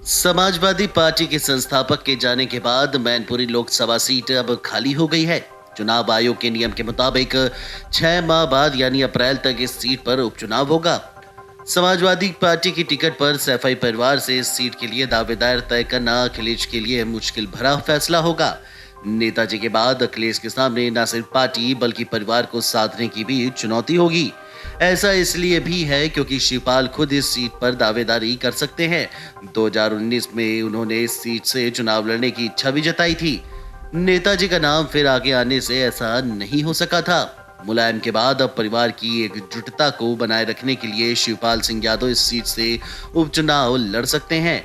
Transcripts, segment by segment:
Samajwadi party के संस्थापक के जाने के बाद मैनपुरी लोकसभा सीट अब खाली हो गई है। चुनाव आयोग के नियम के मुताबिक 6 माह बाद यानी अप्रैल तक इस सीट पर उपचुनाव होगा। समाजवादी पार्टी की टिकट पर सैफई परिवार से इस सीट के लिए दावेदार तय करना अखिलेश के लिए मुश्किल भरा फैसला होगा। नेताजी के बाद अखिलेश के सामने न सिर्फ पार्टी बल्कि परिवार को साधने की भी चुनौती होगी। ऐसा इसलिए भी है क्योंकि शिवपाल खुद इस सीट पर दावेदारी कर सकते हैं। 2019 में उन्होंने इस सीट से चुनाव लड़ने की इच्छा भी जताई थी। नेताजी का नाम फिर आगे आने से ऐसा नहीं हो सका था। मुलायम के बाद अब परिवार की एकजुटता को बनाए रखने के लिए शिवपाल सिंह यादव इस सीट से उपचुनाव लड़ सकते हैं।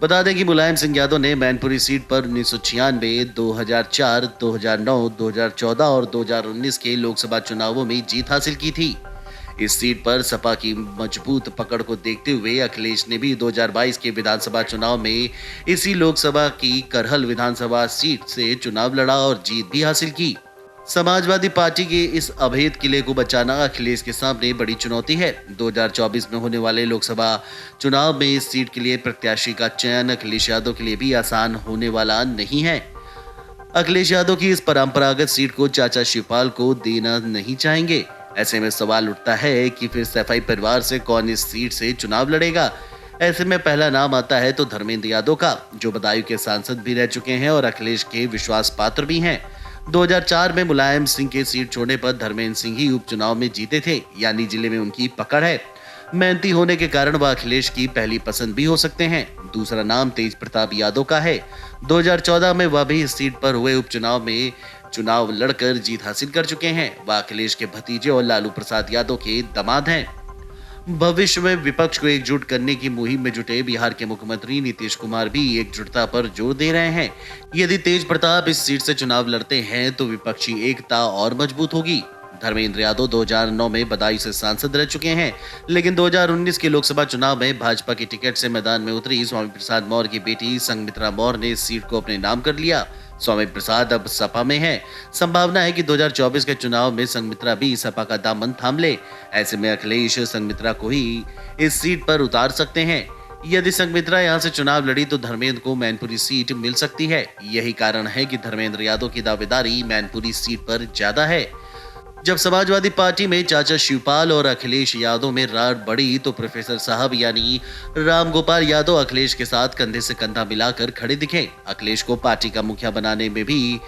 बता दें कि मुलायम सिंह यादव ने मैनपुरी सीट पर 1996, 2004, 2009, 2014 और 2019 के लोकसभा चुनावों में जीत हासिल की थी। इस सीट पर सपा की मजबूत पकड़ को देखते हुए अखिलेश ने भी 2022 के विधानसभा चुनाव में इसी लोकसभा की करहल विधानसभा सीट से चुनाव लड़ा और जीत भी हासिल की। समाजवादी पार्टी के इस अभेद किले को बचाना अखिलेश के सामने बड़ी चुनौती है। 2024 में होने वाले लोकसभा चुनाव में इस सीट के लिए प्रत्याशी का चयन अखिलेश यादव के लिए भी आसान होने वाला नहीं है। अखिलेश यादव की इस परंपरागत सीट को चाचा शिवपाल को देना नहीं चाहेंगे। ऐसे में सवाल उठता है कि फिर सैफई परिवार से कौन इस सीट से चुनाव लड़ेगा। ऐसे में पहला नाम आता है तो धर्मेंद्र यादव का, जो बदायूं के सांसद भी रह चुके हैं और अखिलेश के विश्वास पात्र भी हैं। 2004 में मुलायम सिंह के सीट छोड़ने पर धर्मेंद्र सिंह ही उपचुनाव में जीते थे, यानी जिले में उनकी पकड़ है। मेहनती होने के कारण वह अखिलेश की पहली पसंद भी हो सकते हैं। दूसरा नाम तेज प्रताप यादव का है। 2014 में वह भी इस सीट पर हुए उपचुनाव में चुनाव लड़कर जीत हासिल कर चुके हैं। वह अखिलेश के भतीजे और लालू प्रसाद यादव के दामाद हैं। भविष्य में विपक्ष को एकजुट करने की मुहिम में जुटे बिहार के मुख्यमंत्री नीतीश कुमार भी एकजुटता पर जोर दे रहे हैं। यदि तेज प्रताप इस सीट से चुनाव लड़ते हैं तो विपक्षी एकता और मजबूत होगी। धर्मेंद्र यादव 2009 में बदायूं से सांसद रह चुके हैं, लेकिन 2019 के लोकसभा चुनाव में भाजपा की टिकट से मैदान में उतरी स्वामी प्रसाद मौर्य की बेटी संघमित्रा मौर्य ने इस सीट को अपने नाम कर लिया। स्वामी प्रसाद अब सपा में हैं। संभावना है कि 2024 के चुनाव में संघमित्रा भी सपा का दामन थाम ले। ऐसे में अखिलेश संघमित्रा को ही इस सीट पर उतार सकते हैं। यदि संघमित्रा यहां से चुनाव लड़ी तो धर्मेंद्र को मैनपुरी सीट मिल सकती है। यही कारण है कि धर्मेंद्र यादव की दावेदारी मैनपुरी सीट पर ज्यादा है। जब समाजवादी पार्टी में चाचा शिवपाल और अखिलेश यादव में रार बढ़ी तो प्रोफेसर साहब यानी रामगोपाल यादव अखिलेश के साथ कंधे से कंधा मिलाकर खड़े दिखे। अखिलेश को पार्टी का मुखिया बनाने में भी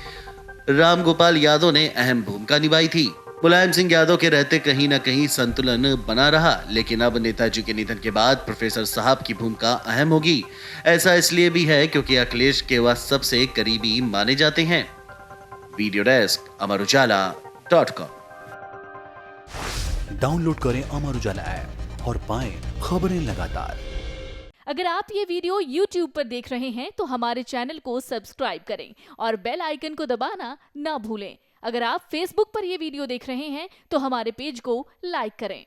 रामगोपाल यादव ने अहम भूमिका निभाई थी। मुलायम सिंह यादव के रहते कहीं न कहीं संतुलन बना रहा, लेकिन अब नेताजी के निधन के बाद प्रोफेसर साहब की भूमिका अहम होगी। ऐसा इसलिए भी है क्योंकि अखिलेश के वह सबसे करीबी माने जाते हैं। Video desk amarujala.com। डाउनलोड करें अमर उजाला ऐप और पाएं खबरें लगातार। अगर आप ये वीडियो YouTube पर देख रहे हैं तो हमारे चैनल को सब्सक्राइब करें और बेल आइकन को दबाना ना भूलें। अगर आप Facebook पर ये वीडियो देख रहे हैं तो हमारे पेज को लाइक करें।